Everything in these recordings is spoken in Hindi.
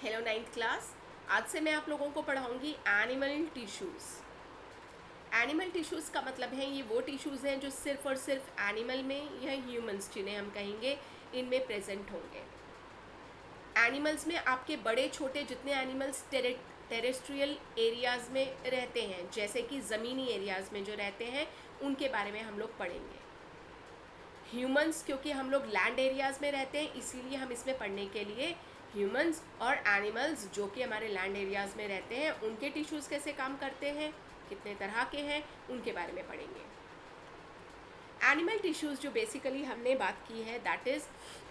Hello ninth class. आज से मैं आप लोगों को पढ़ाऊंगी एनिमल टिश्यूज़। एनिमल टिश्यूज़ का मतलब है ये वो टिश्यूज़ हैं जो सिर्फ और सिर्फ एनिमल में या ह्यूमंस जिन्हें हम कहेंगे इनमें प्रेजेंट होंगे। एनिमल्स में आपके बड़े छोटे जितने एनिमल्स टेरेस्ट्रियल एरियाज़ में रहते हैं, जैसे कि ज़मीनी एरियाज़ में जो रहते हैं, उनके बारे में हम लोग पढ़ेंगे। ह्यूमंस, क्योंकि हम लोग लैंड एरियाज़ में रहते हैं, इसीलिए हम इसमें पढ़ने के लिए ह्यूमंस और एनिमल्स जो कि हमारे लैंड एरियाज़ में रहते हैं उनके टिश्यूज़ कैसे काम करते हैं, कितने तरह के हैं, उनके बारे में पढ़ेंगे। एनिमल टिश्यूज़ जो बेसिकली हमने बात की है दैट इज़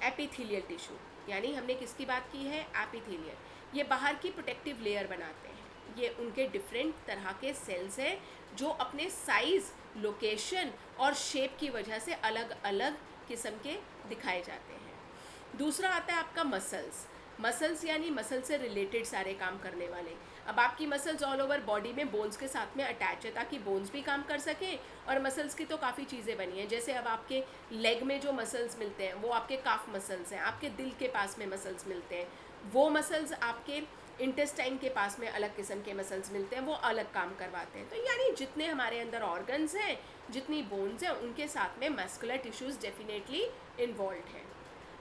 एपिथेलियल टिश्यू, यानी हमने किसकी बात की है, एपिथेलियल। ये बाहर की प्रोटेक्टिव लेयर बनाते हैं। ये उनके डिफरेंट तरह के सेल्स हैं जो अपने साइज़, लोकेशन और शेप की वजह से अलग अलग किस्म के दिखाए जाते हैं। दूसरा आता है आपका मसल्स यानी मसल से रिलेटेड सारे काम करने वाले। अब आपकी मसल्स ऑल ओवर बॉडी में बोन्स के साथ में अटैच है ताकि बोन्स भी काम कर सकें, और मसल्स की तो काफ़ी चीज़ें बनी हैं। जैसे अब आपके लेग में जो मसल्स मिलते हैं वो आपके काफ मसल्स हैं, आपके दिल के पास में मसल्स मिलते हैं, वो मसल्स आपके इंटेस्टाइन के पास में अलग किस्म के मसल्स मिलते हैं, वो अलग काम करवाते हैं। तो यानी जितने हमारे अंदर ऑर्गन्स हैं, जितनी बोन्स हैं, उनके साथ में मस्कुलर टिश्यूज़ डेफिनेटली इन्वॉल्व हैं।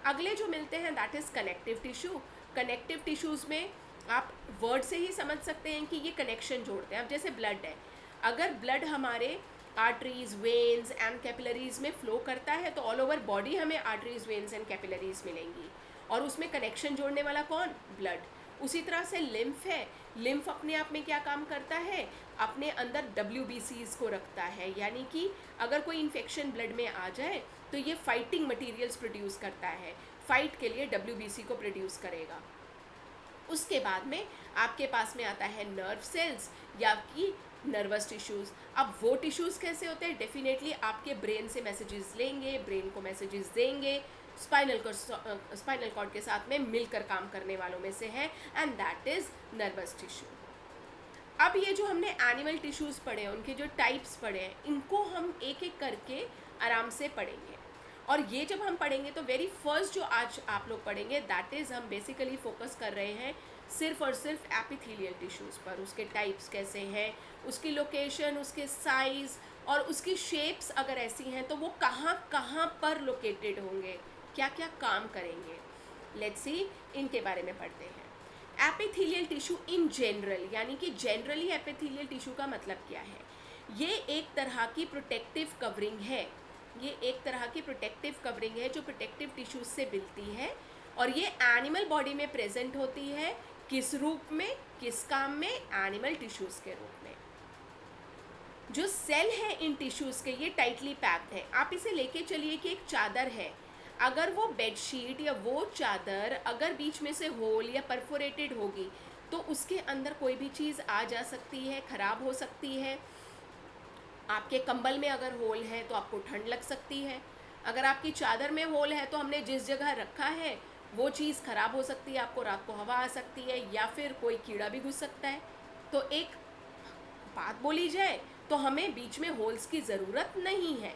अगले जो मिलते हैं that is connective tissue. Connective tissues में आप वर्ड से ही समझ सकते हैं कि ये कनेक्शन जोड़ते हैं। अब जैसे ब्लड है, अगर ब्लड हमारे आर्टरीज, वेन्स एंड कैपिलरीज में फ्लो करता है तो ऑल ओवर बॉडी हमें आर्टरीज, वेन्स एंड कैपिलरीज मिलेंगी, और उसमें कनेक्शन जोड़ने वाला कौन, ब्लड। उसी तरह से लिम्फ है। लिम्फ अपने आप में क्या काम करता है, अपने अंदर WBCs को रखता है, यानी कि अगर कोई इन्फेक्शन ब्लड में आ जाए तो ये फाइटिंग मटेरियल्स प्रोड्यूस करता है, फाइट के लिए WBC को प्रोड्यूस करेगा। उसके बाद में आपके पास में आता है नर्व सेल्स या कि नर्वस टिश्यूज़। अब वो टिश्यूज़ कैसे होते हैं, डेफिनेटली आपके ब्रेन से मैसेजेस लेंगे, ब्रेन को मैसेजेस देंगे, स्पाइनल कॉर्ड के साथ में मिलकर काम करने वालों में से है, and that is nervous tissue. अब ये जो हमने एनिमल टिश्यूज़ पढ़े हैं, उनके जो टाइप्स पढ़े हैं, इनको हम एक एक करके आराम से पढ़ेंगे। और ये जब हम पढ़ेंगे तो वेरी फर्स्ट जो आज आप लोग पढ़ेंगे दैट इज़ हम बेसिकली फोकस कर रहे हैं सिर्फ और सिर्फ एपिथेलियल टिश्यूज़ पर। उसके टाइप्स कैसे हैं, उसकी लोकेशन, उसके साइज़ और उसकी शेप्स अगर ऐसी हैं तो वो कहाँ कहाँ पर लोकेटेड होंगे, क्या क्या काम करेंगे। लेट्स सी, इनके बारे में पढ़ते हैं। एपिथेलियल टिश्यू इन जनरल, यानी कि जनरली एपिथेलियल टिश्यू का मतलब क्या है, ये एक तरह की प्रोटेक्टिव कवरिंग है। ये एक तरह की प्रोटेक्टिव कवरिंग है जो प्रोटेक्टिव टिश्यूज से मिलती है, और ये एनिमल बॉडी में प्रेजेंट होती है। किस रूप में, किस काम में, एनिमल टिश्यूज के रूप में। जो सेल है इन टिश्यूज के ये टाइटली पैक्ड है। आप इसे लेके चलिए कि एक चादर है, अगर वो बेडशीट या वो चादर अगर बीच में से होल या परफोरेटेड होगी तो उसके अंदर कोई भी चीज़ आ जा सकती है, ख़राब हो सकती है। आपके कंबल में अगर होल है तो आपको ठंड लग सकती है। अगर आपकी चादर में होल है तो हमने जिस जगह रखा है वो चीज़ ख़राब हो सकती है, आपको रात को हवा आ सकती है या फिर कोई कीड़ा भी घुस सकता है। तो एक बात बोली जाए तो हमें बीच में होल्स की ज़रूरत नहीं है,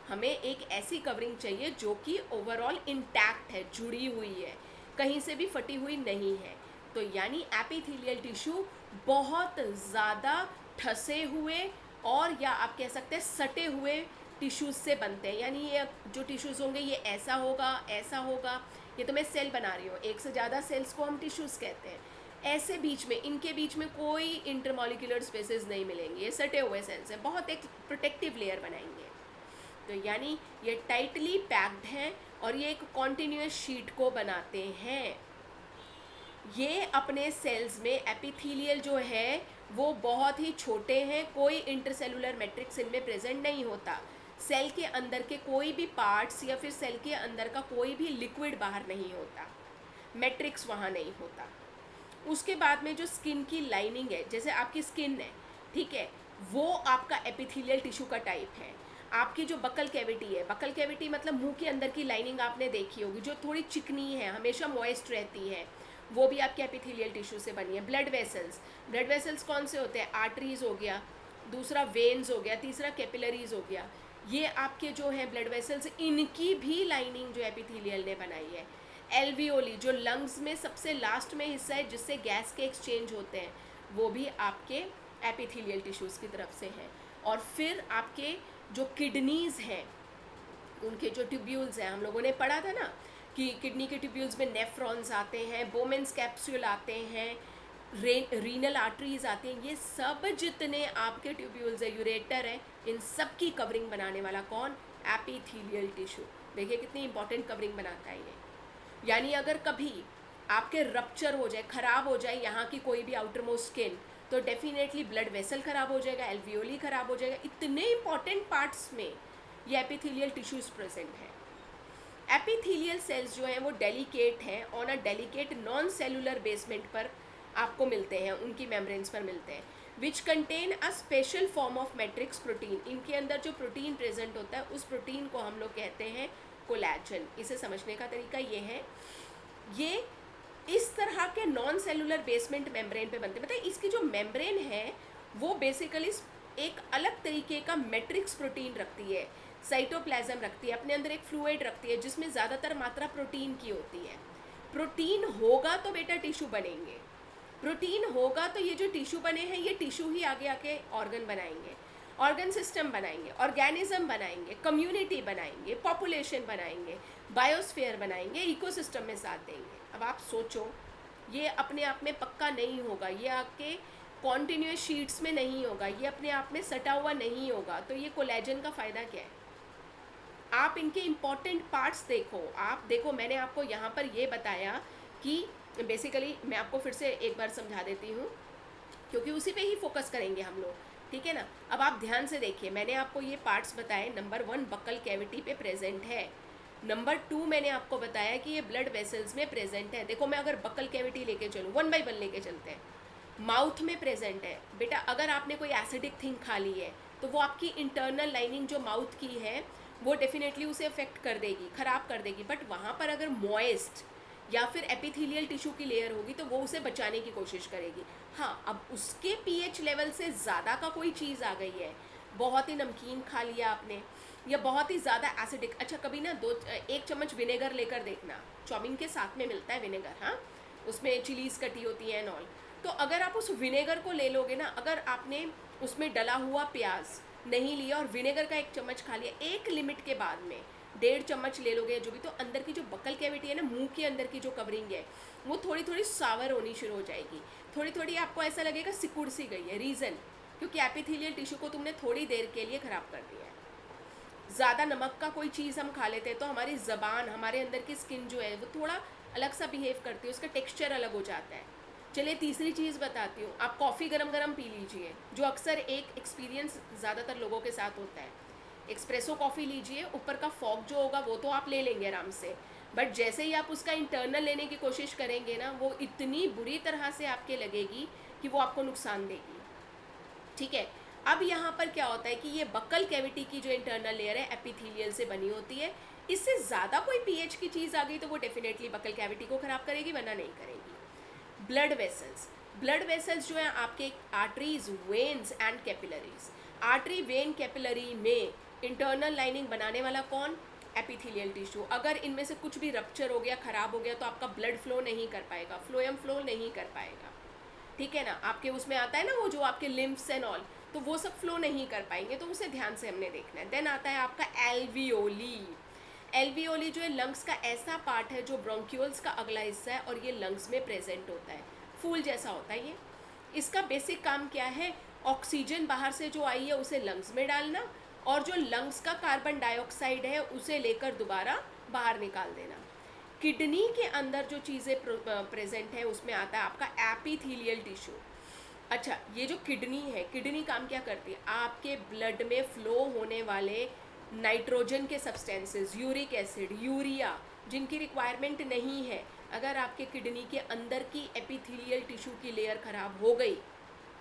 हमें एक ऐसी कवरिंग चाहिए जो कि ओवरऑल इंटैक्ट है, जुड़ी हुई है, कहीं से भी फटी हुई नहीं है। तो यानी एपिथेलियल टिश्यू बहुत ज़्यादा ठसे हुए और या आप कह सकते हैं सटे हुए टिश्यूज़ से बनते हैं। यानी ये जो टिश्यूज़ होंगे ये ऐसा होगा, ऐसा होगा। ये तो मैं सेल बना रही हूँ, एक से ज़्यादा सेल्स को हम टिश्यूज़ कहते हैं। ऐसे बीच में, इनके बीच में कोई इंटरमॉलिक्यूलर स्पेसेस नहीं मिलेंगे, ये सटे हुए सेल्स हैं, बहुत एक प्रोटेक्टिव लेयर बनाएंगे। तो यानी ये टाइटली पैक्ड हैं और ये एक कॉन्टिन्यूस शीट को बनाते हैं। ये अपने सेल्स में एपिथेलियल जो है वो बहुत ही छोटे हैं, कोई इंटरसेलुलर मैट्रिक्स इनमें प्रेजेंट नहीं होता। सेल के अंदर के कोई भी पार्ट्स या फिर सेल के अंदर का कोई भी लिक्विड बाहर नहीं होता, मैट्रिक्स वहाँ नहीं होता। उसके बाद में जो स्किन की लाइनिंग है, जैसे आपकी स्किन है, ठीक है, वो आपका एपिथेलियल टिश्यू का टाइप है। आपकी जो बकल कैविटी है, बकल कैविटी मतलब मुंह के अंदर की लाइनिंग आपने देखी होगी जो थोड़ी चिकनी है, हमेशा मॉइस्ट रहती है, वो भी आपके एपिथेलियल टिश्यू से बनी है। ब्लड वेसल्स कौन से होते हैं, आर्टरीज हो गया, दूसरा वेन्स हो गया, तीसरा कैपिलरीज हो गया। ये आपके जो है ब्लड वेसल्स, इनकी भी लाइनिंग जो एपिथेलियल ने बनाई है। एल्वियोली जो लंग्स में सबसे लास्ट में हिस्सा है जिससे गैस के एक्सचेंज होते हैं, वो भी आपके एपिथेलियल टिश्यूज़ की तरफ से हैं। और फिर आपके जो किडनीज़ हैं, उनके जो ट्यूब्यूल्स हैं, हम लोगों ने पढ़ा था ना कि किडनी के ट्यूब्यूल्स में नेफ्रॉन्स आते हैं, बोमेंस कैप्सूल आते हैं, रीनल आर्टरीज आती हैं, ये सब जितने आपके ट्यूब्यूल्स है, यूरेटर है, इन सब की कवरिंग बनाने वाला कौन? Epithelial tissue. देखिए कितनी इंपॉर्टेंट कवरिंग बनाता है ये। यानी अगर कभी आपके रप्चर हो जाए, खराब हो जाए यहाँ की कोई भी आउटर मोस्ट स्किन, तो डेफिनेटली ब्लड वेसल खराब हो जाएगा, एल्वियोली खराब हो जाएगा। इतने इंपॉर्टेंट पार्ट्स में ये एपिथेलियल टिश्यूज प्रेजेंट है। एपिथेलियल सेल्स जो हैं वो डेलिकेट हैं, on a delicate non cellular basement पर आपको मिलते हैं, उनकी मेम्ब्रेन्स पर मिलते हैं, which contain a special form of matrix protein. इनके अंदर जो प्रोटीन प्रेजेंट होता है उस प्रोटीन को हम लोग कहते हैं कोलेजन। इसे समझने का तरीका ये है, ये इस तरह के नॉन सेलुलर बेसमेंट मेम्ब्रेन पे बनते हैं। मतलब इसकी जो मेम्ब्रेन है वो बेसिकली एक अलग तरीके का मैट्रिक्स प्रोटीन रखती है, साइटोप्लाज्म रखती है, अपने अंदर एक फ्लूइड रखती है जिसमें ज़्यादातर मात्रा प्रोटीन की होती है। प्रोटीन होगा तो बेटा टिश्यू बनेंगे, प्रोटीन होगा तो ये जो टिश्यू बने हैं ये टिश्यू ही आगे आके ऑर्गन बनाएंगे, ऑर्गन सिस्टम बनाएंगे, ऑर्गेनिज्म बनाएंगे, कम्युनिटी बनाएंगे, पॉपुलेशन बनाएंगे, बायोस्फीयर बनाएंगे, इकोसिस्टम में साथ देंगे। अब आप सोचो, ये अपने आप में पक्का नहीं होगा, ये आपके कॉन्टिन्यूस शीट्स में नहीं होगा, ये अपने आप में सटा हुआ नहीं होगा, तो ये कोलेजन का फ़ायदा क्या है? आप इनके इम्पॉर्टेंट पार्ट्स देखो। आप देखो, मैंने आपको यहाँ पर ये बताया कि बेसिकली, मैं आपको फिर से एक बार समझा देती हूँ क्योंकि उसी पे ही फोकस करेंगे हम लोग, ठीक है ना। अब आप ध्यान से देखिए, मैंने आपको ये पार्ट्स बताए। नंबर 1 बक्कल कैविटी पे प्रेजेंट है। नंबर 2 मैंने आपको बताया कि ये ब्लड वेसल्स में प्रेजेंट है। देखो, मैं अगर बक्कल कैविटी लेके चलूँ, 1 बाय 1 लेके चलते हैं। माउथ में प्रेजेंट है बेटा, अगर आपने कोई एसिडिक थिंग खा ली है तो वो आपकी इंटरनल लाइनिंग जो माउथ की है वो डेफिनेटली उसे अफेक्ट कर देगी, ख़राब कर देगी। बट वहाँ पर अगर मॉइस्ट या फिर एपिथेलियल टिश्यू की लेयर होगी तो वो उसे बचाने की कोशिश करेगी। हाँ, अब उसके पीएच लेवल से ज़्यादा का कोई चीज़ आ गई है, बहुत ही नमकीन खा लिया आपने या बहुत ही ज़्यादा एसिडिक, अच्छा कभी ना 1 चम्मच विनेगर लेकर देखना, चाउमीन के साथ में मिलता है विनेगर, हाँ, उसमें चिलीज़ कटी होती है एंड ऑल। तो अगर आप उस विनेगर को ले लोगे ना, अगर आपने उसमें डला हुआ प्याज नहीं लिया और विनेगर का 1 चम्मच खा लिया, एक लिमिट के बाद में 1.5 चम्मच ले लोगे जो भी, तो अंदर की जो बक्कल कैविटी है ना, मुंह के अंदर की जो कवरिंग है वो थोड़ी थोड़ी सावर होनी शुरू हो जाएगी, थोड़ी थोड़ी आपको ऐसा लगेगा सिकुड़ सी गई है। रीज़न, क्योंकि एपिथेलियल टिश्यू को तुमने थोड़ी देर के लिए ख़राब कर दिया है। ज़्यादा नमक का कोई चीज़ हम खा लेते हैं तो हमारी ज़बान, हमारे अंदर की स्किन जो है वो थोड़ा अलग सा बिहेव करती है, उसका टेक्स्चर अलग हो जाता है। चलिए तीसरी चीज़ बताती हूँ, आप कॉफ़ी गरम गरम पी लीजिए, जो अक्सर एक एक्सपीरियंस ज़्यादातर लोगों के साथ होता है। एक्सप्रेसो कॉफ़ी लीजिए, ऊपर का फॉग जो होगा वो तो आप ले लेंगे आराम से, बट जैसे ही आप उसका इंटरनल लेने की कोशिश करेंगे ना, वो इतनी बुरी तरह से आपके लगेगी कि वो आपको नुकसान देगी, ठीक है। अब यहाँ पर क्या होता है कि ये बक्कल कैविटी की जो इंटरनल लेयर है एपिथेलियल से बनी होती है, इससे ज़्यादा कोई पीएच की चीज़ आ गई तो वो डेफिनेटली बक्कल कैविटी को ख़राब करेगी, वरना नहीं करेगी। ब्लड वेसल्स, ब्लड वेसल्स जो है आपके arteries, veins and capillaries. Artery, when, capillary में इंटरनल लाइनिंग बनाने वाला कौन? Epithelial tissue. अगर इनमें से कुछ भी रप्चर हो गया, ख़राब हो गया, तो आपका ब्लड फ्लो नहीं कर पाएगा, फ्लोएम फ्लो नहीं कर पाएगा, ठीक है ना। आपके उसमें आता है ना वो जो आपके लिम्फ्स एंड ऑल, तो वो सब फ्लो नहीं कर पाएंगे, तो उसे ध्यान से हमने देखना है। देन आता है आपका एल्वियोली। एल्वियोली जो है लंग्स का ऐसा पार्ट है जो ब्रोंक्यूल्स का अगला हिस्सा है और ये लंग्स में प्रेजेंट होता है, फूल जैसा होता है ये। इसका बेसिक काम क्या है? ऑक्सीजन बाहर से जो आई है उसे लंग्स में डालना, और जो लंग्स का कार्बन डाइऑक्साइड है उसे लेकर दोबारा बाहर निकाल देना। किडनी के अंदर जो चीज़ें प्रेजेंट है उसमें आता है आपका एपिथेलियल टिश्यू। अच्छा, ये जो किडनी है, किडनी काम क्या करती है? आपके ब्लड में फ्लो होने वाले नाइट्रोजन के सब्सटेंसेस, यूरिक एसिड, यूरिया, जिनकी रिक्वायरमेंट नहीं है, अगर आपके किडनी के अंदर की एपिथेलियल टिश्यू की लेयर ख़राब हो गई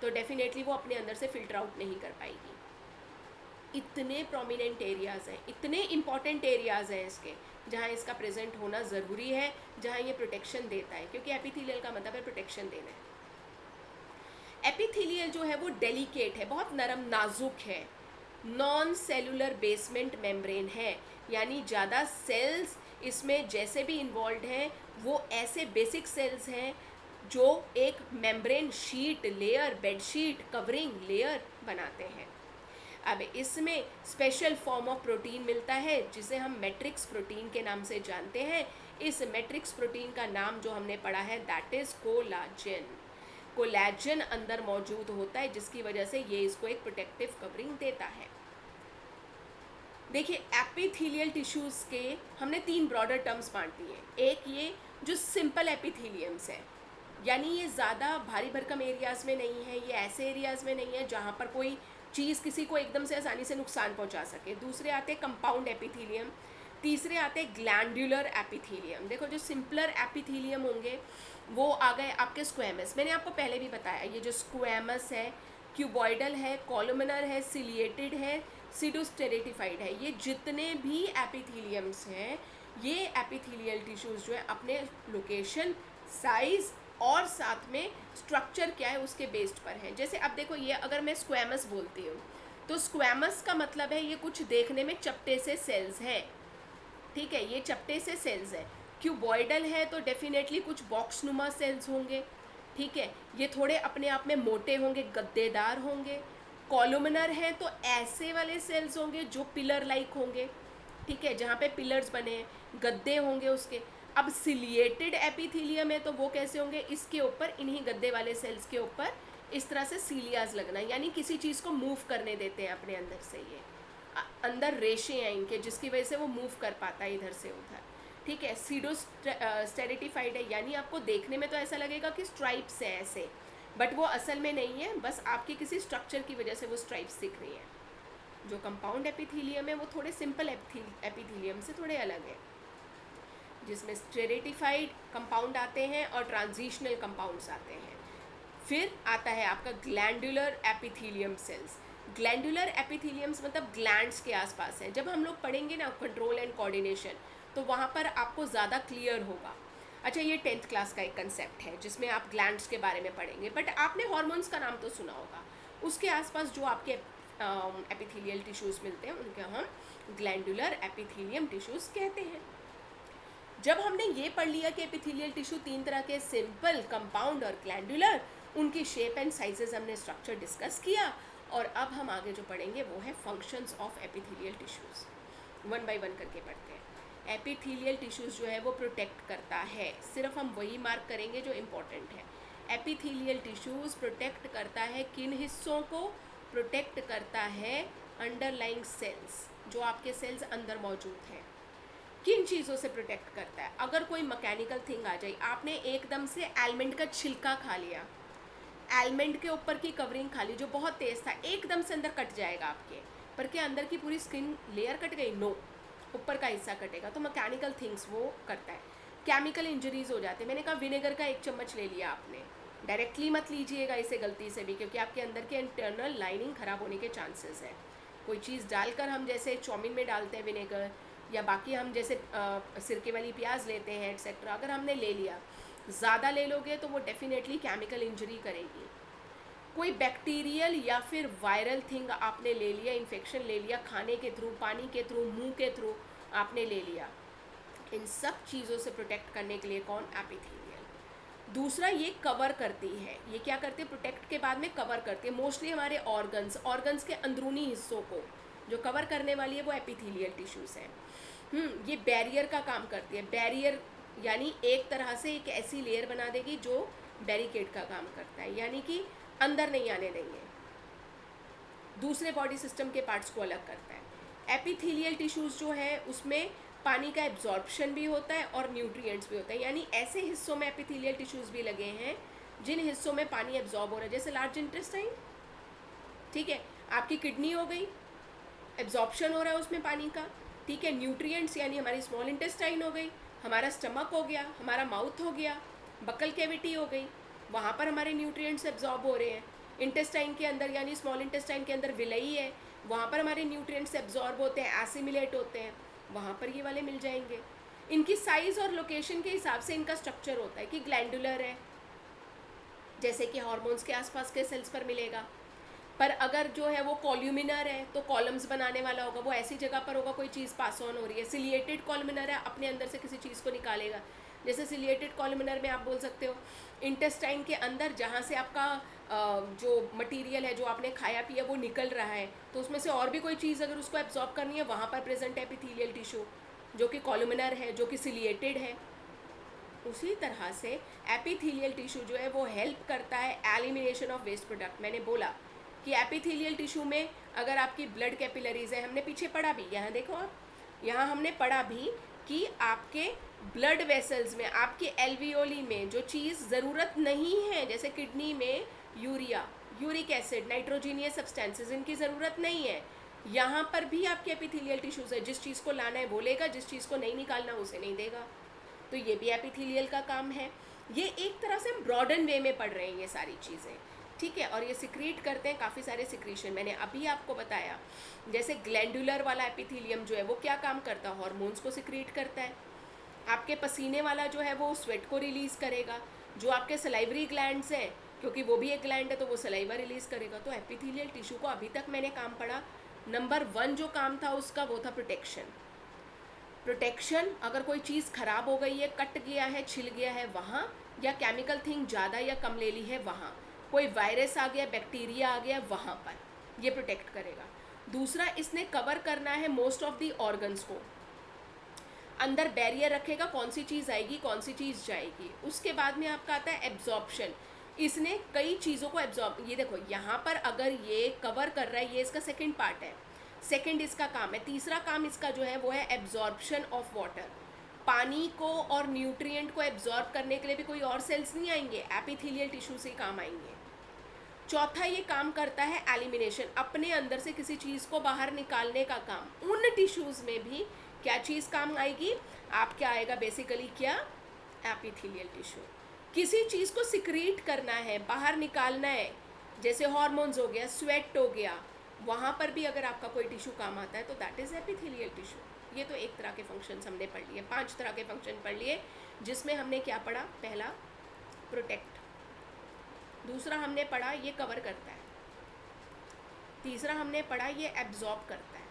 तो डेफिनेटली वो अपने अंदर से फिल्टर आउट नहीं कर पाएगी। इतने प्रोमिनेंट एरियाज़ हैं, इतने इम्पॉर्टेंट एरियाज़ हैं इसके, जहाँ इसका प्रेजेंट होना ज़रूरी है, जहाँ ये प्रोटेक्शन देता है, क्योंकि एपिथेलियल का मतलब है प्रोटेक्शन देना है। एपिथेलियल जो है वो डेलिकेट है, बहुत नरम नाजुक है, नॉन सेलुलर बेसमेंट मेम्ब्रेन है, यानी ज़्यादा सेल्स इसमें जैसे भी इन्वॉल्व हैं वो ऐसे बेसिक सेल्स हैं जो एक membrane sheet layer, bedsheet, covering layer बनाते हैं। अब इसमें स्पेशल फॉर्म ऑफ प्रोटीन मिलता है जिसे हम मैट्रिक्स प्रोटीन के नाम से जानते हैं। इस मैट्रिक्स प्रोटीन का नाम जो हमने पढ़ा है दैट इज कोलाजन। कोलाजन अंदर मौजूद होता है जिसकी वजह से ये इसको एक प्रोटेक्टिव कवरिंग देता है। देखिए एपिथेलियल टिश्यूज़ के हमने 3 ब्रॉडर टर्म्स बांट दिए। एक ये जो सिंपल एपिथेलियम्स है, यानी ये ज़्यादा भारी भरकम एरियाज़ में नहीं है, ये ऐसे एरियाज़ में नहीं है जहाँ पर कोई चीज़ किसी को एकदम से आसानी से नुकसान पहुँचा सके। दूसरे आते हैं कंपाउंड एपिथेलियम, तीसरे आते हैं ग्लैंडुलर एपिथेलियम। देखो जो सिंपलर एपिथेलियम होंगे वो आ गए आपके स्क्वैमस। मैंने आपको पहले भी बताया ये जो स्क्वैमस है, क्यूबॉइडल है, कॉलमनर है, सिलिएटेड है, सीडोस्टेरेटिफाइड है, ये जितने भी एपिथेलियम्स हैं ये एपिथेलियल टिश्यूज़ जो है अपने लोकेशन, साइज़ और साथ में स्ट्रक्चर क्या है उसके बेस्ड पर हैं। जैसे अब देखो ये अगर मैं स्क्वैमस बोलती हूँ तो स्क्वैमस का मतलब है ये कुछ देखने में चपटे से सेल्स हैं, ठीक है, ये चपटे से सेल्स है। क्यूबॉइडल है तो डेफिनेटली कुछ बॉक्स नुमा सेल्स होंगे, ठीक है, ये थोड़े अपने आप में मोटे होंगे, गद्देदार होंगे। कॉलमनर है तो ऐसे वाले सेल्स होंगे जो पिलर लाइक होंगे, ठीक है, जहाँ पे पिलर्स बने हैं, गद्दे होंगे उसके। अब सिलिएटेड एपिथेलियम है तो वो कैसे होंगे, इसके ऊपर, इन्हीं गद्दे वाले सेल्स के ऊपर इस तरह से सीलियाज लगना, यानी किसी चीज़ को मूव करने देते हैं अपने अंदर से। ये अंदर रेशे हैं इनके जिसकी वजह से वो मूव कर पाता है इधर से उधर, ठीक है। सीडोस्टेरेटिफाइड है, यानी आपको देखने में तो ऐसा लगेगा कि स्ट्राइप्स हैं ऐसे, बट वो असल में नहीं है, बस आपके किसी स्ट्रक्चर की वजह से वो स्ट्राइप्स दिख रही हैं। जो कंपाउंड एपिथेलियम है वो थोड़े सिंपल एपिथेलियम से थोड़े अलग है, जिसमें स्टेरेटिफाइड कंपाउंड आते हैं और ट्रांजिशनल कंपाउंड्स आते हैं। फिर आता है आपका ग्लैंडुलर एपिथेलियम सेल्स। ग्लैंडुलर एपिथेलियम्स मतलब ग्लैंड्स के आसपास है। जब हम लोग पढ़ेंगे ना कंट्रोल एंड कोऑर्डिनेशन तो वहाँ पर आपको ज़्यादा क्लियर होगा। अच्छा, ये 10th क्लास का एक कंसेप्ट है जिसमें आप ग्लैंड्स के बारे में पढ़ेंगे, बट आपने हार्मोन्स का नाम तो सुना होगा। उसके आसपास जो आपके एपिथेलियल टिश्यूज़ मिलते हैं उनके हम ग्लैंडुलर एपिथेलियम टिश्यूज़ कहते हैं। जब हमने ये पढ़ लिया कि एपिथेलियल टिश्यू 3 तरह के, सिंपल, कंपाउंड और ग्लैंडुलर, उनकी शेप एंड साइजेस हमने स्ट्रक्चर डिस्कस किया, और अब हम आगे जो पढ़ेंगे वो है functions of epithelial tissues. 1 by 1 करके पढ़ते हैं। एपिथेलियल टिश्यूज़ जो है वो प्रोटेक्ट करता है, सिर्फ हम वही मार्क करेंगे जो इम्पोर्टेंट है। एपिथेलियल टिश्यूज़ प्रोटेक्ट करता है किन हिस्सों को, प्रोटेक्ट करता है अंडरलाइंग सेल्स, जो आपके सेल्स अंदर मौजूद हैं। किन चीज़ों से प्रोटेक्ट करता है, अगर कोई मैकेनिकल थिंग आ जाए, आपने एकदम से आलमंड का छिलका खा लिया, आलमंड के ऊपर की कवरिंग खा ली जो बहुत तेज़ था, एकदम से अंदर कट जाएगा आपके, पर क्या अंदर की पूरी स्किन लेयर कट गई? नो, ऊपर का हिस्सा कटेगा। तो मैकेनिकल थिंग्स वो करता है। केमिकल इंजरीज हो जाते हैं। मैंने कहा विनेगर का 1 चम्मच ले लिया आपने, डायरेक्टली मत लीजिएगा इसे गलती से भी, क्योंकि आपके अंदर के इंटरनल लाइनिंग ख़राब होने के चांसेस है। कोई चीज़ डालकर हम जैसे चाउमीन में डालते हैं विनेगर, या बाकी हम जैसे सिरके वाली प्याज लेते हैं एक्सेट्रा, अगर हमने ले लिया, ज़्यादा ले लोगे तो वो डेफिनेटली केमिकल इंजरी करेगी। कोई बैक्टीरियल या फिर वायरल थिंग आपने ले लिया, इन्फेक्शन ले लिया, खाने के थ्रू, पानी के थ्रू, मुंह के थ्रू आपने ले लिया, इन सब चीज़ों से प्रोटेक्ट करने के लिए कौन? एपिथेलियल। दूसरा, ये कवर करती है। ये क्या करती है? प्रोटेक्ट के बाद में कवर करती है मोस्टली हमारे ऑर्गन्स के अंदरूनी हिस्सों को जो कवर करने वाली है वो एपिथेलियल टिश्यूज़ हैं। ये बैरियर का काम करती है। बैरियर यानी एक तरह से एक ऐसी लेयर बना देगी जो बैरिकेड का काम करता है, यानी कि अंदर नहीं आने देंगे, दूसरे बॉडी सिस्टम के पार्ट्स को अलग करता है। एपिथेलियल टिश्यूज़ जो है उसमें पानी का एब्जॉर्प्शन भी होता है और न्यूट्रिएंट्स भी होते हैं, यानी ऐसे हिस्सों में एपिथेलियल टिश्यूज़ भी लगे हैं जिन हिस्सों में पानी एब्जॉर्ब हो रहा है, जैसे लार्ज इंटेस्टाइन, ठीक है, आपकी किडनी हो गई, एब्जॉर्प्शन हो रहा है उसमें पानी का, ठीक है। न्यूट्रिएंट्स यानी हमारी स्मॉल इंटेस्टाइन हो गई, हमारा स्टमक हो गया, हमारा माउथ हो गया, बकल कैविटी हो गई, वहाँ पर हमारे न्यूट्रिएंट्स एब्जॉर्ब हो रहे हैं। इंटेस्टाइन के अंदर यानी स्मॉल इंटेस्टाइन के अंदर विलई है, वहाँ पर हमारे न्यूट्रिएंट्स एब्जॉर्ब होते हैं, एसिमिलेट होते हैं, वहाँ पर ये वाले मिल जाएंगे। इनकी साइज़ और लोकेशन के हिसाब से इनका स्ट्रक्चर होता है कि ग्लैंडुलर है, जैसे कि हार्मोन्स के आसपास के सेल्स पर मिलेगा, पर अगर जो है वो कॉल्यूमिनर है तो कॉलम्स बनाने वाला होगा, वो ऐसी जगह पर होगा कोई चीज़ पास ऑन हो रही है। सिलिएटेड कॉल्यूमिनर है, अपने अंदर से किसी चीज़ को निकालेगा। जैसे सिलिएटेड कॉल्यूमिनर में आप बोल सकते हो इंटेस्टाइन के अंदर जहाँ से आपका जो मटेरियल है जो आपने खाया पिया वो निकल रहा है, तो उसमें से और भी कोई चीज़ अगर उसको एब्जॉर्ब करनी है, वहाँ पर प्रेजेंट है एपिथेलियल टिश्यू जो कि कॉल्यूमिनर है, जो कि सिलिएटेड है। उसी तरह से एपिथेलियल टिश्यू जो है वो हेल्प करता है एलिमिनेशन ऑफ वेस्ट प्रोडक्ट। मैंने बोला कि एपिथेलियल टिश्यू में अगर आपकी ब्लड कैपिलरीज है, हमने पीछे पढ़ा भी, यहाँ देखो आप, यहाँ हमने पढ़ा भी कि आपके ब्लड वेसल्स में, आपके एल्वियोली में जो चीज़ ज़रूरत नहीं है, जैसे किडनी में urea, uric acid, nitrogenous substances, इनकी ज़रूरत नहीं है, यहाँ पर भी आपके एपिथेलियल टिश्यूज़ है, जिस चीज़ को लाना है वो लेगा, जिस चीज़ को नहीं निकालना उसे नहीं देगा। तो ये भी एपिथेलियल का काम है। ये एक तरह से हम ब्रॉडन वे में पढ़ रहे हैं ये सारी चीज़ें, ठीक है। और ये सिक्रीट करते हैं काफ़ी सारे सिक्रीशन, मैंने अभी आपको बताया। जैसे ग्लैंडुलर वाला एपिथेलियम जो है वो क्या काम करता है, हार्मोन्स को सिक्रीट करता है। आपके पसीने वाला जो है वो स्वेट को रिलीज़ करेगा। जो आपके सलाइवरी ग्लैंड्स हैं, क्योंकि वो भी एक ग्लैंड है तो वो सलाइवा रिलीज़ करेगा। तो एपिथेलियल टिश्यू को अभी तक मैंने काम पढ़ा, नंबर 1 जो काम था उसका वो था प्रोटेक्शन। प्रोटेक्शन, अगर कोई चीज़ ख़राब हो गई है, कट गया है, छिल गया है वहाँ, या केमिकल थिंग ज़्यादा या कम ले ली है वहाँ, कोई वायरस आ गया, बैक्टीरिया आ गया वहाँ पर, ये प्रोटेक्ट करेगा। दूसरा, इसने कवर करना है मोस्ट ऑफ दी ऑर्गन्स को, अंदर बैरियर रखेगा, कौन सी चीज़ आएगी कौन सी चीज़ जाएगी। उसके बाद में आपका आता है एब्जॉर्प्शन, इसने कई चीज़ों को एब्जॉर्ब, ये देखो यहाँ पर अगर ये कवर कर रहा है, ये इसका सेकेंड पार्ट है, सेकेंड इसका काम है। तीसरा काम इसका जो है वो है एब्जॉर्प्शन ऑफ वाटर, पानी को और न्यूट्रिएंट को एब्जॉर्ब करने के लिए भी कोई और सेल्स नहीं आएंगे, एपिथेलियल टिश्यू से काम आएंगे। चौथा ये काम करता है एलिमिनेशन, अपने अंदर से किसी चीज़ को बाहर निकालने का काम। उन टिश्यूज़ में भी क्या चीज़ काम आएगी, आपके आएगा बेसिकली क्या, एपिथेलियल टिश्यू। किसी चीज़ को सिक्रीट करना है, बाहर निकालना है, जैसे हार्मोन्स हो गया, स्वेट हो गया, वहाँ पर भी अगर आपका कोई टिश्यू काम आता है तो दैट इज़ एपिथेलियल टिश्यू। ये तो एक तरह के फंक्शंस हमने पढ़ लिए, 5 तरह के फंक्शन पढ़ लिए, जिसमें हमने क्या पढ़ा, पहला प्रोटेक्ट, दूसरा हमने पढ़ा ये कवर करता है, तीसरा हमने पढ़ा ये एब्जॉर्ब करता है,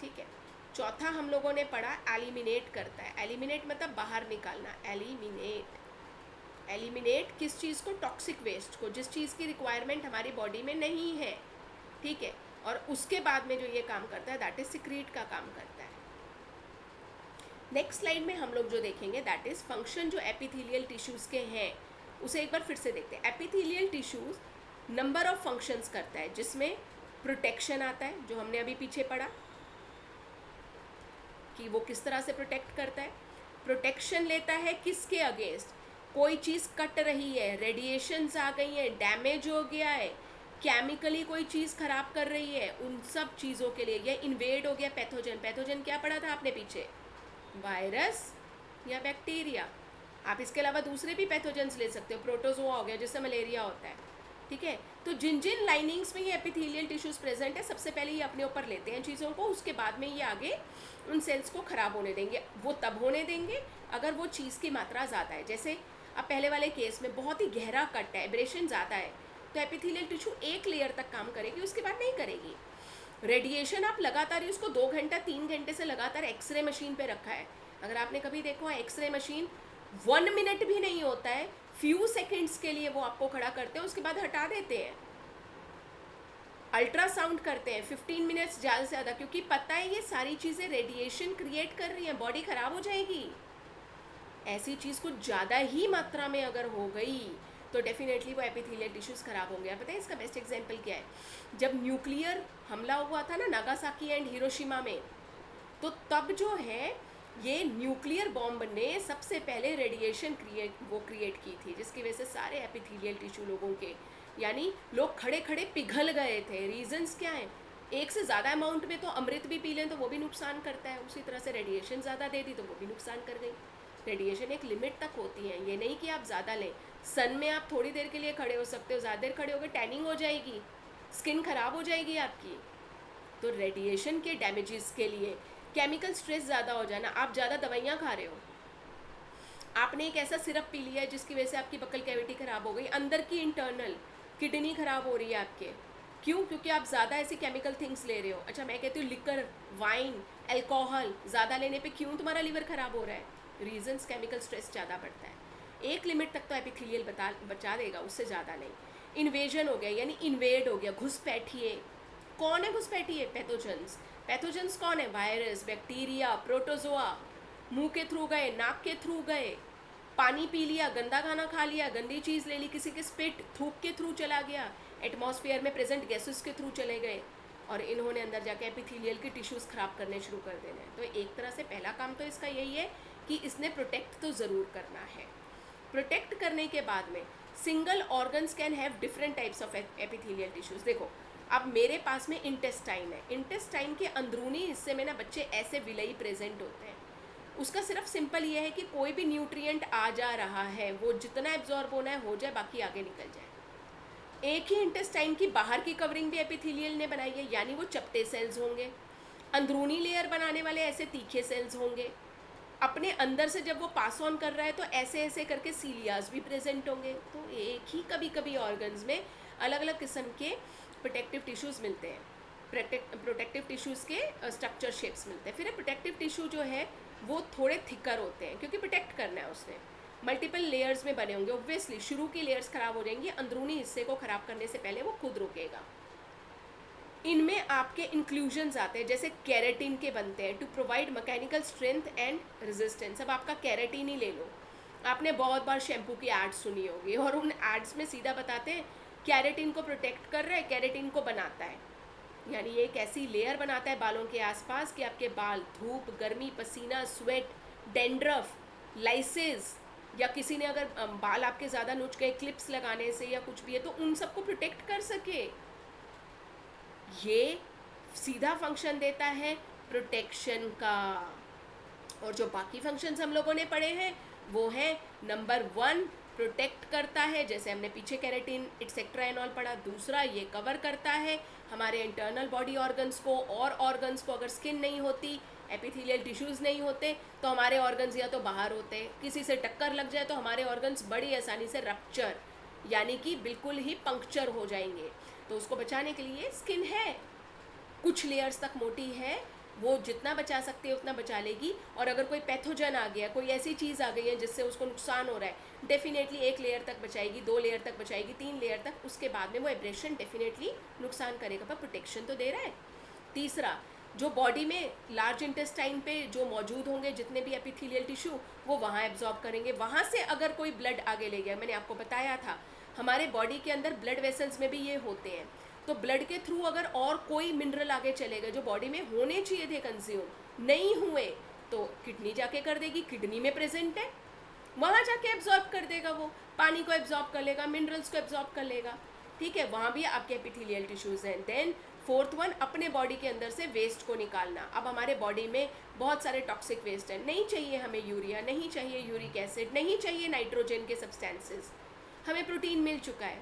ठीक है। चौथा हम लोगों ने पढ़ा एलिमिनेट करता है। एलिमिनेट मतलब बाहर निकालना, एलिमिनेट, एलिमिनेट किस चीज़ को, टॉक्सिक वेस्ट को, जिस चीज़ की रिक्वायरमेंट हमारी बॉडी में नहीं है, ठीक है। और उसके बाद में जो ये काम करता है दैट इज सिक्रीट का काम करता है। नेक्स्ट स्लाइड में हम लोग जो देखेंगे दैट इज फंक्शन जो एपिथेलियल टिश्यूज़ के हैं, उसे एक बार फिर से देखते हैं। Epithelial tissues number of functions करता है, जिसमें प्रोटेक्शन आता है, जो हमने अभी पीछे पढ़ा कि वो किस तरह से प्रोटेक्ट करता है। प्रोटेक्शन लेता है किसके अगेंस्ट, कोई चीज़ कट रही है, रेडिएशंस आ गई हैं, डैमेज हो गया है, केमिकली कोई चीज़ ख़राब कर रही है, उन सब चीज़ों के लिए। या इन्वेड हो गया पैथोजन, पैथोजन क्या पढ़ा था आपने पीछे, वायरस या बैक्टीरिया। आप इसके अलावा दूसरे भी पैथोजेंस ले सकते हो, प्रोटोजोआ हो गया जिससे मलेरिया होता है, ठीक है। तो जिन जिन लाइनिंग्स में ये एपिथेलियल टिश्यूज़ प्रेजेंट है, सबसे पहले ये अपने ऊपर लेते हैं चीज़ों को, उसके बाद में ये आगे उन सेल्स को ख़राब होने देंगे। वो तब होने देंगे अगर वो चीज़ की मात्रा ज़्यादा है। जैसे अब पहले वाले केस में बहुत ही गहरा कट है, एब्रेशन ज़्यादा है, तो एपिथेलियल टिश्यू एक लेयर तक काम करेगी, उसके बाद नहीं करेगी। रेडिएशन आप लगातार उसको 2 घंटा 3 घंटे से लगातार एक्सरे मशीन पे रखा है, अगर आपने कभी देखो एक्सरे मशीन 1 मिनट भी नहीं होता है, फ्यू सेकेंड्स के लिए वो आपको खड़ा करते हैं, उसके बाद हटा देते हैं। अल्ट्रासाउंड करते हैं 15 मिनट्स ज़्यादा से ज़्यादा, क्योंकि पता है ये सारी चीज़ें रेडिएशन क्रिएट कर रही हैं, बॉडी ख़राब हो जाएगी। ऐसी चीज़ कुछ ज़्यादा ही मात्रा में अगर हो गई तो डेफिनेटली वो एपिथेलियल टिश्यूज़ ख़राब होंगे। पता है इसका बेस्ट एग्जांपल क्या है, जब न्यूक्लियर हमला हुआ था ना नागासाकी एंड हिरोशिमा में, तो तब जो है ये न्यूक्लियर बॉम्ब ने सबसे पहले रेडिएशन क्रिएट की थी, जिसकी वजह से सारे एपिथेलियल टिश्यू लोगों के, यानी लोग खड़े खड़े पिघल गए थे। रीजंस क्या हैं, एक से ज़्यादा अमाउंट में तो अमृत भी पी लें तो वो भी नुकसान करता है, उसी तरह से रेडिएशन ज़्यादा दे दी तो वो भी नुकसान कर गई। रेडिएशन एक लिमिट तक होती है, ये नहीं कि आप ज़्यादा लें। सन में आप थोड़ी देर के लिए खड़े हो सकते हो, ज़्यादा देर खड़े हो गए टैनिंग हो जाएगी, स्किन ख़राब हो जाएगी आपकी। तो रेडिएशन के डैमेजेस के लिए, केमिकल स्ट्रेस ज़्यादा हो जाना, आप ज़्यादा दवाइयाँ खा रहे हो, आपने एक ऐसा सिरप पी लिया है जिसकी वजह से आपकी बकल कैविटी ख़राब हो गई, अंदर की इंटरनल किडनी खराब हो रही है आपके, क्यों? क्योंकि आप ज़्यादा ऐसी केमिकल थिंग्स ले रहे हो। अच्छा, मैं कहती हूँ लिकर, वाइन, अल्कोहल ज़्यादा लेने पे क्यों तुम्हारा लिवर खराब हो रहा है? रीजंस केमिकल स्ट्रेस ज़्यादा बढ़ता है। एक लिमिट तक तो एपिथेलियल बचा देगा, उससे ज़्यादा नहीं। इन्वेजन हो गया, यानी इन्वेड हो गया, घुसपैठिए। कौन है घुसपैठिए? पैथोजेंस। पैथोजेंस कौन है? Virus, bacteria, protozoa. मुंह के थ्रू गए, नाक के थ्रू गए, पानी पी लिया, गंदा खाना खा लिया, गंदी चीज़ ले ली, किसी के स्पिट, थूक के थ्रू चला गया, एटमॉस्फेयर में प्रेजेंट गैसेस के थ्रू चले गए, और इन्होंने अंदर जाके एपिथेलियल के टिश्यूज़ ख़राब करने शुरू कर देने हैं। तो एक तरह से पहला काम तो इसका यही है कि इसने प्रोटेक्ट तो ज़रूर करना है। प्रोटेक्ट करने के बाद में single organs can have different types of epithelial tissues. देखो, अब मेरे पास में इंटेस्टाइन है, इंटेस्टाइन के अंदरूनी हिस्से में ना बच्चे ऐसे विलई प्रेजेंट होते हैं। उसका सिर्फ सिंपल ये है कि कोई भी न्यूट्रिएंट आ जा रहा है, वो जितना एब्जॉर्ब होना है हो जाए, बाकी आगे निकल जाए। एक ही इंटेस्टाइन की बाहर की कवरिंग भी एपिथेलियल ने बनाई है, यानी वो चपटे सेल्स होंगे। अंदरूनी लेयर बनाने वाले ऐसे तीखे सेल्स होंगे। अपने अंदर से जब वो पास ऑन कर रहा है तो ऐसे ऐसे करके सीलियाज भी प्रेजेंट होंगे। तो एक ही कभी कभी ऑर्गन्स में अलग अलग किस्म के प्रोटेक्टिव टिश्यूज़ मिलते हैं, प्रोटेक्टिव टिश्यूज़ के स्ट्रक्चर शेप्स मिलते हैं। फिर प्रोटेक्टिव टिश्यू जो है वो थोड़े थिकर होते हैं, क्योंकि प्रोटेक्ट करना है उसने। मल्टीपल लेयर्स में बने होंगे। ऑब्वियसली शुरू की लेयर्स ख़राब हो जाएंगी, अंदरूनी हिस्से को ख़राब करने से पहले वो खुद रुकेगा। इनमें आपके इंक्लूजन्स आते हैं, जैसे कैरेटिन के बनते हैं to provide mechanical strength and resistance. अब आपका कैरेटिन ही ले लो, आपने बहुत बार शैम्पू की एड्स सुनी होगी, और उन एड्स में सीधा बताते हैं कैरेटिन को प्रोटेक्ट कर रहा है, कैरेटिन को बनाता है, यानी ये एक ऐसी लेयर बनाता है बालों के आसपास कि आपके बाल धूप, गर्मी, पसीना, स्वेट, डेंड्रफ, लाइसेस, या किसी ने अगर बाल आपके ज़्यादा नुच गए क्लिप्स लगाने से या कुछ भी है, तो उन सबको प्रोटेक्ट कर सके। ये सीधा फंक्शन देता है प्रोटेक्शन का। और जो बाकी फंक्शंस हम लोगों ने पढ़े हैं वो है, नंबर 1 प्रोटेक्ट करता है, जैसे हमने पीछे कैरेटिन एटसेट्रा एंड ऑल पढ़ा। दूसरा, ये कवर करता है हमारे इंटरनल बॉडी ऑर्गन्स को, और ऑर्गन्स को। अगर स्किन नहीं होती, एपिथेलियल टिश्यूज़ नहीं होते, तो हमारे ऑर्गन्स या तो बाहर होते, किसी से टक्कर लग जाए तो हमारे ऑर्गन्स बड़ी आसानी से रप्चर, यानी कि बिल्कुल ही पंक्चर हो जाएंगे। तो उसको बचाने के लिए स्किन है, कुछ लेयर्स तक मोटी है, वो जितना बचा सकती है उतना बचा लेगी। और अगर कोई पैथोजन आ गया, कोई ऐसी चीज़ आ गई है जिससे उसको नुकसान हो रहा है, डेफिनेटली 1 लेयर तक बचाएगी, 2 लेयर तक बचाएगी, 3 लेयर तक। उसके बाद में वो एब्रेशन डेफिनेटली नुकसान करेगा, पर प्रोटेक्शन तो दे रहा है। तीसरा, जो बॉडी में लार्ज इंटेस्टाइन पे जो मौजूद होंगे जितने भी एपिथेलियल टिश्यू, वो वहाँ एब्जॉर्ब करेंगे। वहाँ से अगर कोई ब्लड आगे ले गया, मैंने आपको बताया था हमारे बॉडी के अंदर ब्लड वेसल्स में भी ये होते हैं, तो ब्लड के थ्रू अगर और कोई मिनरल आगे चले गए जो बॉडी में होने चाहिए थे, कंज्यूम नहीं हुए, तो किडनी जाके कर देगी, किडनी में प्रेजेंट है, वहाँ जाके एब्जॉर्ब कर देगा, वो पानी को एब्जॉर्ब कर लेगा, मिनरल्स को एब्जॉर्ब कर लेगा। ठीक है, वहाँ भी आपके एपिथेलियल टिश्यूज़ हैं। देन 4th वन, अपने बॉडी के अंदर से वेस्ट को निकालना। अब हमारे बॉडी में बहुत सारे टॉक्सिक वेस्ट हैं, नहीं चाहिए हमें यूरिया, नहीं चाहिए यूरिक एसिड, नहीं चाहिए नाइट्रोजन के सब्सटेंसेस, हमें प्रोटीन मिल चुका है,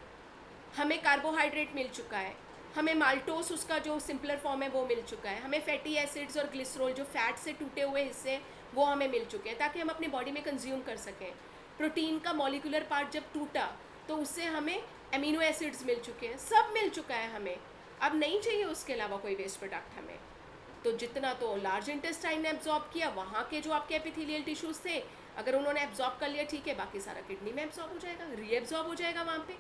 हमें कार्बोहाइड्रेट मिल चुका है, हमें माल्टोस उसका जो सिंपलर फॉर्म है वो मिल चुका है, हमें फैटी एसिड्स और ग्लिसरॉल जो फैट से टूटे हुए हिस्से वो हमें मिल चुके हैं, ताकि हम अपनी बॉडी में कंज्यूम कर सकें। प्रोटीन का मॉलिक्यूलर पार्ट जब टूटा तो उससे हमें अमीनो एसिड्स मिल चुके हैं, सब मिल चुका है हमें। अब नहीं चाहिए उसके अलावा कोई वेस्ट प्रोडक्ट हमें। तो जितना तो लार्ज इंटेस्टाइन ने एब्जॉर्ब किया, वहाँ के जो आपके एपिथेलियल टिश्यूज़ थे, अगर उन्होंने एब्जॉर्ब कर लिया, ठीक है, बाकी सारा किडनी में एब्जॉर्ब हो जाएगा, रीएब्जॉर्ब हो जाएगा वहाँ पे।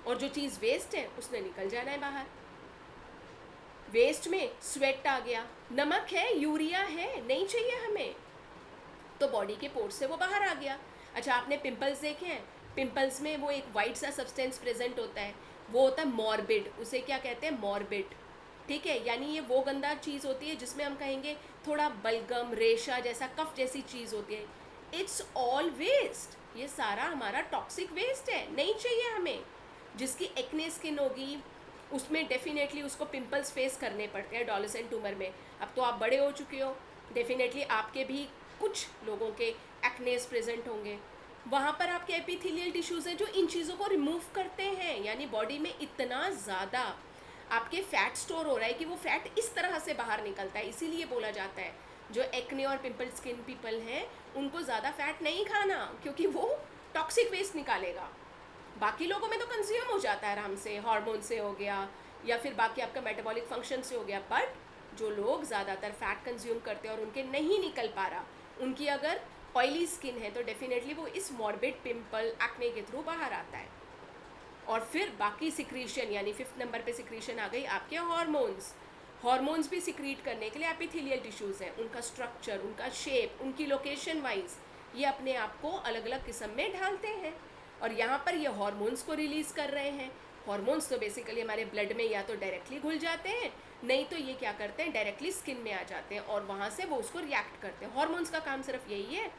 और जो चीज़ वेस्ट है उसने निकल जाना है बाहर। वेस्ट में स्वेट आ गया, नमक है, यूरिया है, नहीं चाहिए हमें, तो बॉडी के पोर्स से वो बाहर आ गया। अच्छा, आपने पिंपल्स देखे हैं, पिंपल्स में वो एक वाइट सा सब्सटेंस प्रेजेंट होता है, वो होता है मॉर्बिड। उसे क्या कहते हैं? मॉर्बिड। ठीक है, यानी ये वो गंदा चीज़ होती है जिसमें हम कहेंगे थोड़ा बलगम, रेशा जैसा, कफ जैसी चीज़ होती है। इट्स ऑल वेस्ट, ये सारा हमारा टॉक्सिक वेस्ट है, नहीं चाहिए हमें। जिसकी एक्ने स्किन होगी उसमें डेफिनेटली उसको पिंपल्स फेस करने पड़ते हैं एडोलेसेंट उम्र में। अब तो आप बड़े हो चुके हो, डेफिनेटली आपके भी कुछ लोगों के एक्नेस प्रेजेंट होंगे, वहाँ पर आपके एपिथेलियल टिश्यूज़ हैं जो इन चीज़ों को रिमूव करते हैं। यानी बॉडी में इतना ज़्यादा आपके फैट स्टोर हो रहा है कि वो फैट इस तरह से बाहर निकलता है। इसीलिए बोला जाता है जो एक्ने और पिंपल स्किन पीपल हैं उनको ज़्यादा फैट नहीं खाना, क्योंकि वो टॉक्सिक वेस्ट निकालेगा। बाकी लोगों में तो कंज्यूम हो जाता है आराम से, हार्मोन से हो गया या फिर बाकी आपका मेटाबॉलिक फंक्शन से हो गया, बट जो लोग ज़्यादातर फैट कंज्यूम करते हैं और उनके नहीं निकल पा रहा, उनकी अगर ऑयली स्किन है तो डेफिनेटली वो इस मॉर्बिड पिंपल एक्ने के थ्रू बाहर आता है। और फिर बाकी सिक्रीशन, यानी 5th नंबर पे सिक्रीशन आ गई आपके हॉर्मोन्स। हॉर्मोन्स भी सिक्रीट करने के लिए एपिथेलियल टिश्यूज़ हैं, उनका स्ट्रक्चर, उनका शेप, उनकी लोकेशन वाइज ये अपने आप को अलग अलग किस्म में ढालते हैं और यहाँ पर ये हॉर्मोन्स को रिलीज़ कर रहे हैं। हॉर्मोन्स तो बेसिकली हमारे ब्लड में या तो डायरेक्टली घुल जाते हैं, नहीं तो ये क्या करते हैं, डायरेक्टली स्किन में आ जाते हैं और वहाँ से वो उसको रिएक्ट करते हैं। हॉर्मोन्स का काम सिर्फ यही है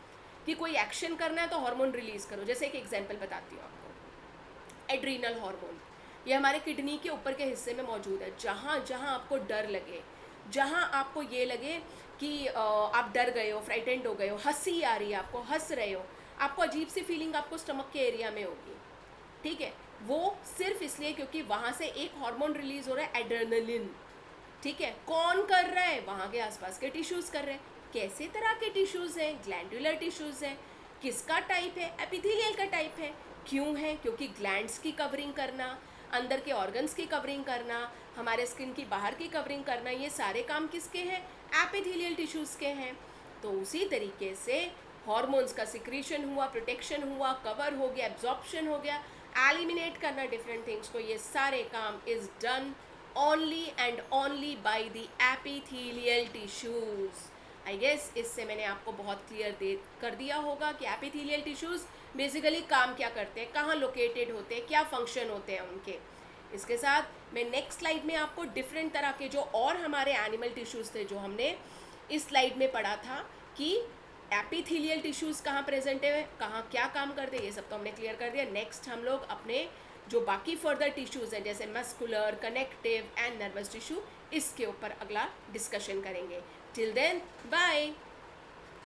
कि कोई एक्शन करना है तो हार्मोन रिलीज़ करो। जैसे एक एग्जांपल बताती हूँ आपको, एड्रीनल हार्मोन, ये हमारे किडनी के ऊपर के हिस्से में मौजूद है। जहाँ जहाँ आपको डर लगे, जहाँ आपको ये लगे कि आप डर गए हो, फ्राइटेंड हो गए हो, हंसी आ रही है आपको, हंस रहे हो, आपको अजीब सी फीलिंग आपको स्टमक के एरिया में होगी, ठीक है, वो सिर्फ इसलिए क्योंकि वहाँ से एक हार्मोन रिलीज हो रहा है, एड्रेनलिन, ठीक है। कौन कर रहा है, वहाँ के आसपास के टिश्यूज़ कर रहे हैं। कैसे तरह के टिश्यूज़ हैं, ग्लैंडुलर टिश्यूज़ हैं। किसका टाइप है, एपिथेलियल का टाइप है। क्यों है, क्योंकि ग्लैंड्स की कवरिंग करना, अंदर के ऑर्गन्स की कवरिंग करना, हमारे स्किन की बाहर की कवरिंग करना, ये सारे काम किसके हैं, एपिथेलियल टिश्यूज़ के हैं। तो उसी तरीके से हॉर्मोन्स का सिक्रीशन हुआ, प्रोटेक्शन हुआ, कवर हो गया, एब्जॉर्प्शन हो गया, एलिमिनेट करना डिफरेंट थिंग्स को, ये सारे काम is done only and only by the epithelial tissues। I guess इससे मैंने आपको बहुत क्लियर कर दिया होगा कि एपिथेलियल टिश्यूज़ बेसिकली काम क्या करते हैं, कहाँ लोकेटेड होते हैं, क्या फंक्शन होते हैं उनके। इसके साथ मैं नेक्स्ट स्लाइड में आपको डिफरेंट तरह के जो और हमारे एनिमल टिश्यूज़ थे जो हमने इस स्लाइड में पढ़ा था कि एपिथेलियल टिश्यूज़ कहाँ प्रेजेंट है, कहाँ क्या काम करते हैं, ये सब तो हमने क्लियर कर दिया। नेक्स्ट हम लोग अपने जो बाकी फर्दर टिश्यूज़ हैं जैसे muscular, connective and nervous tissue, इसके ऊपर अगला डिस्कशन करेंगे। Till then bye.